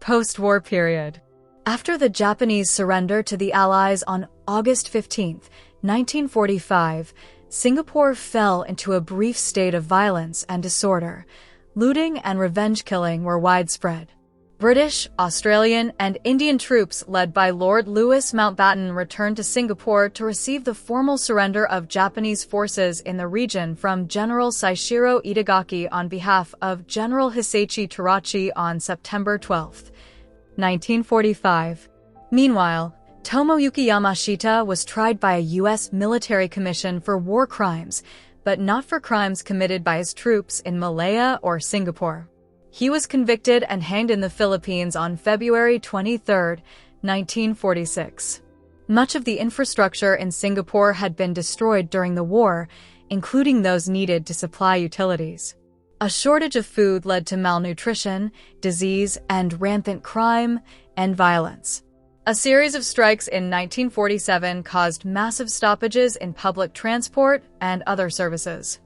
Post-war period. After the Japanese surrender to the Allies on August 15, 1945, Singapore fell into a brief state of violence and disorder. Looting and revenge killing were widespread. British, Australian, and Indian troops led by Lord Louis Mountbatten returned to Singapore to receive the formal surrender of Japanese forces in the region from General Saishiro Itagaki on behalf of General Hisaichi Terauchi on September 12, 1945. Meanwhile, Tomoyuki Yamashita was tried by a U.S. military commission for war crimes, but not for crimes committed by his troops in Malaya or Singapore. He was convicted and hanged in the Philippines on February 23, 1946. Much of the infrastructure in Singapore had been destroyed during the war, including those needed to supply utilities. A shortage of food led to malnutrition, disease, and rampant crime and violence. A series of strikes in 1947 caused massive stoppages in public transport and other services.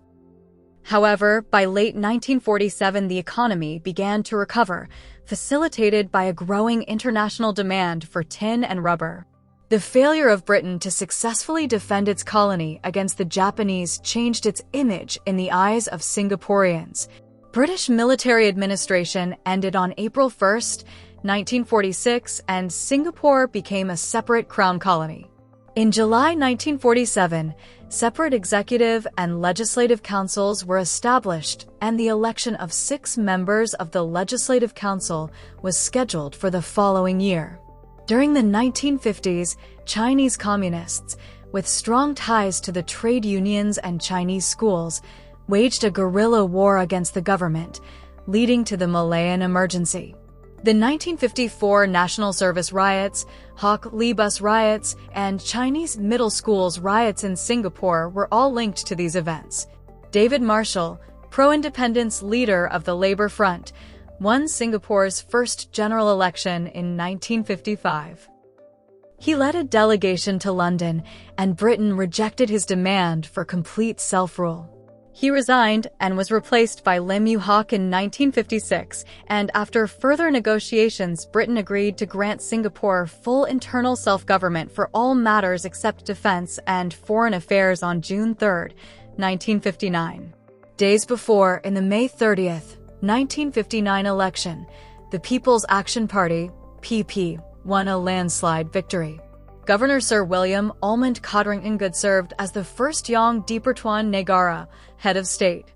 However, by late 1947, the economy began to recover, facilitated by a growing international demand for tin and rubber. The failure of Britain to successfully defend its colony against the Japanese changed its image in the eyes of Singaporeans. British military administration ended on April 1, 1946, and Singapore became a separate crown colony. In July 1947, separate executive and legislative councils were established, and the election of 6 members of the Legislative Council was scheduled for the following year. During the 1950s, Chinese communists, with strong ties to the trade unions and Chinese schools, waged a guerrilla war against the government, leading to the Malayan Emergency. The 1954 National Service riots, Hock Lee bus riots, and Chinese middle schools riots in Singapore were all linked to these events. David Marshall, pro-independence leader of the Labour Front, won Singapore's first general election in 1955. He led a delegation to London, and Britain rejected his demand for complete self-rule. He resigned and was replaced by Lim Yew Hock in 1956, and after further negotiations, Britain agreed to grant Singapore full internal self-government for all matters except defense and foreign affairs on June 3, 1959. Days before, in the May 30, 1959 election, the People's Action Party, PP, won a landslide victory. Governor Sir William Almond Codrington Good served as the first Yang di Pertuan Negara, head of state.